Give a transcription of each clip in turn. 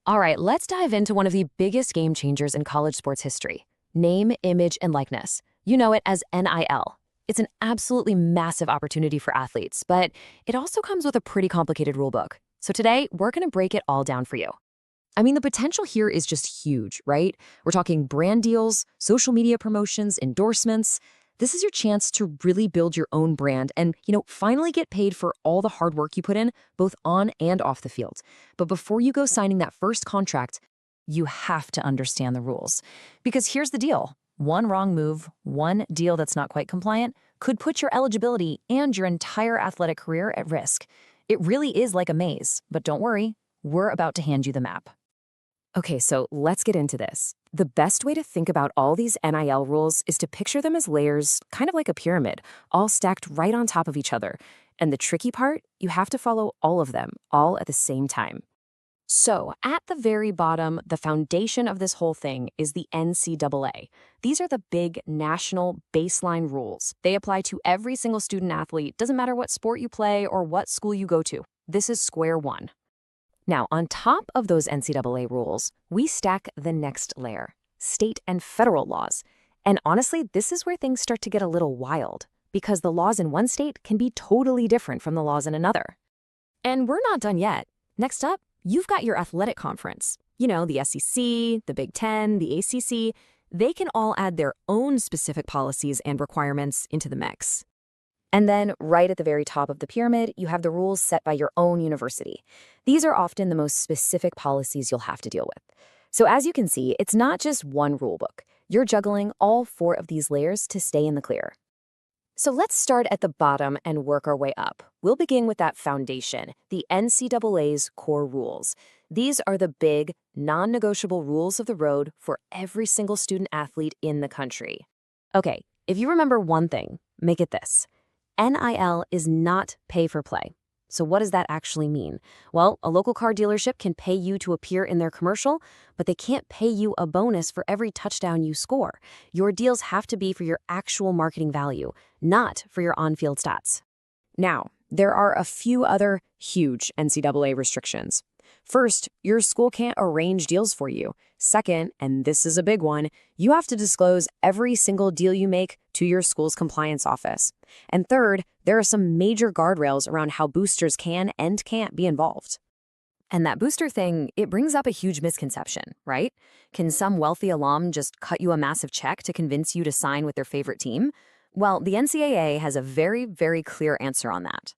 All right, let's dive into one of the biggest game changers in college sports history: name, image, and likeness. You know it as NIL. It's an absolutely massive opportunity for athletes, but it also comes with a pretty complicated rulebook. So today, we're going to break it all down for you. I mean, the potential here is just huge, right? We're talking brand deals, social media promotions, endorsements. This is your chance to really build your own brand and, finally get paid for all the hard work you put in, both on and off the field. But before you go signing that first contract, you have to understand the rules. Because here's the deal. One wrong move, one deal that's not quite compliant, could put your eligibility and your entire athletic career at risk. It really is like a maze, but don't worry, we're about to hand you the map. Okay, so let's get into this. The best way to think about all these NIL rules is to picture them as layers, kind of like a pyramid, all stacked right on top of each other. And the tricky part, you have to follow all of them, all at the same time. So, at the very bottom, the foundation of this whole thing is the NCAA. These are the big national baseline rules. They apply to every single student athlete, doesn't matter what sport you play or what school you go to. This is square one. Now, on top of those NCAA rules, we stack the next layer: state and federal laws. And honestly, this is where things start to get a little wild, because the laws in one state can be totally different from the laws in another. And we're not done yet. Next up, you've got your athletic conference. You know, the SEC, the Big Ten, the ACC. They can all add their own specific policies and requirements into the mix. And then, right at the very top of the pyramid, you have the rules set by your own university. These are often the most specific policies you'll have to deal with. So as you can see, it's not just one rule book. You're juggling all four of these layers to stay in the clear. So let's start at the bottom and work our way up. We'll begin with that foundation, the NCAA's core rules. These are the big, non-negotiable rules of the road for every single student athlete in the country. Okay, if you remember one thing, make it this: NIL is not pay for play. So what does that actually mean? Well, a local car dealership can pay you to appear in their commercial, but they can't pay you a bonus for every touchdown you score. Your deals have to be for your actual marketing value, not for your on-field stats. Now, there are a few other huge NCAA restrictions. First, your school can't arrange deals for you. Second, and this is a big one, you have to disclose every single deal you make to your school's compliance office. And third, there are some major guardrails around how boosters can and can't be involved. And that booster thing, it brings up a huge misconception, right? Can some wealthy alum just cut you a massive check to convince you to sign with their favorite team? Well, the NCAA has a very, very clear answer on that.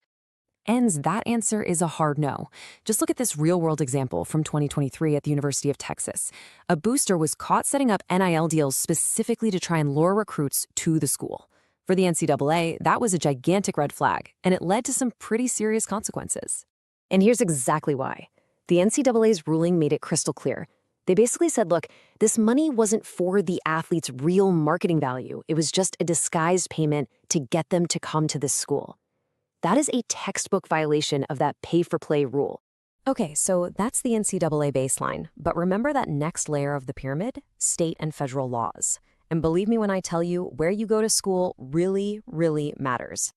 And that answer is a hard no. Just look at this real-world example from 2023 at the University of Texas. A booster was caught setting up NIL deals specifically to try and lure recruits to the school. For the NCAA, that was a gigantic red flag, and it led to some pretty serious consequences. And here's exactly why. The NCAA's ruling made it crystal clear. They basically said, look, this money wasn't for the athlete's real marketing value. It was just a disguised payment to get them to come to this school. That is a textbook violation of that pay-for-play rule. Okay, so that's the NCAA baseline, but remember that next layer of the pyramid? State and federal laws. And believe me when I tell you, where you go to school really, really matters.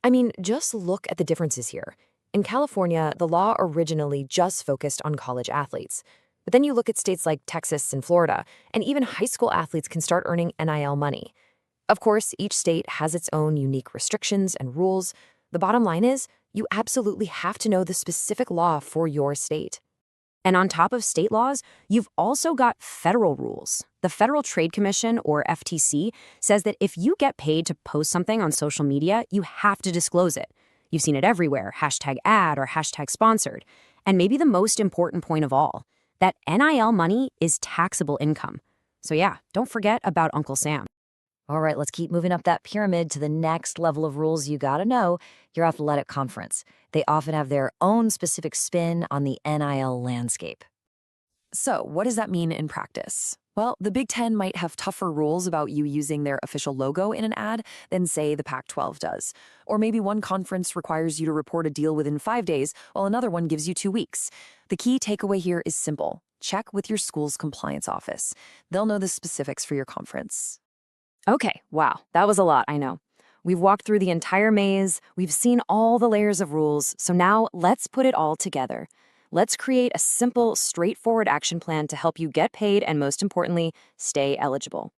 I mean, just look at the differences here. In California, the law originally just focused on college athletes. But then you look at states like Texas and Florida, and even high school athletes can start earning NIL money. Of course, each state has its own unique restrictions and rules. The bottom line is, you absolutely have to know the specific law for your state. And on top of state laws, you've also got federal rules. The Federal Trade Commission, or FTC, says that if you get paid to post something on social media, you have to disclose it. You've seen it everywhere, #ad or #sponsored. And maybe the most important point of all, that NIL money is taxable income. So yeah, don't forget about Uncle Sam. All right, let's keep moving up that pyramid to the next level of rules you gotta know: your athletic conference. They often have their own specific spin on the NIL landscape. So what does that mean in practice? Well, the Big Ten might have tougher rules about you using their official logo in an ad than, say, the Pac-12 does. Or maybe one conference requires you to report a deal within 5 days, while another one gives you 2 weeks. The key takeaway here is simple: check with your school's compliance office. They'll know the specifics for your conference. Okay, wow, that was a lot, I know. We've walked through the entire maze, we've seen all the layers of rules, so now let's put it all together. Let's create a simple, straightforward action plan to help you get paid and, most importantly, stay eligible.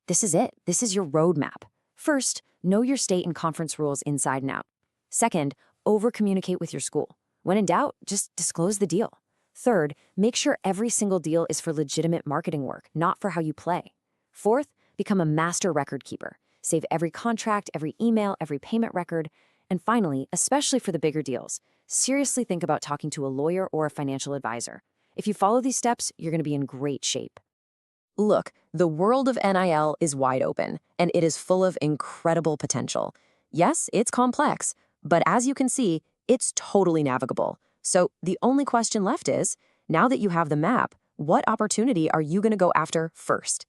This is it. This is your roadmap. First, know your state and conference rules inside and out. Second, over-communicate with your school. When in doubt, just disclose the deal. Third, make sure every single deal is for legitimate marketing work, not for how you play. Fourth, become a master record keeper. Save every contract, every email, every payment record. And finally, especially for the bigger deals, seriously think about talking to a lawyer or a financial advisor. If you follow these steps, you're going to be in great shape. Look, the world of NIL is wide open, and it is full of incredible potential. Yes, it's complex, but as you can see, it's totally navigable. So the only question left is, now that you have the map, what opportunity are you going to go after first?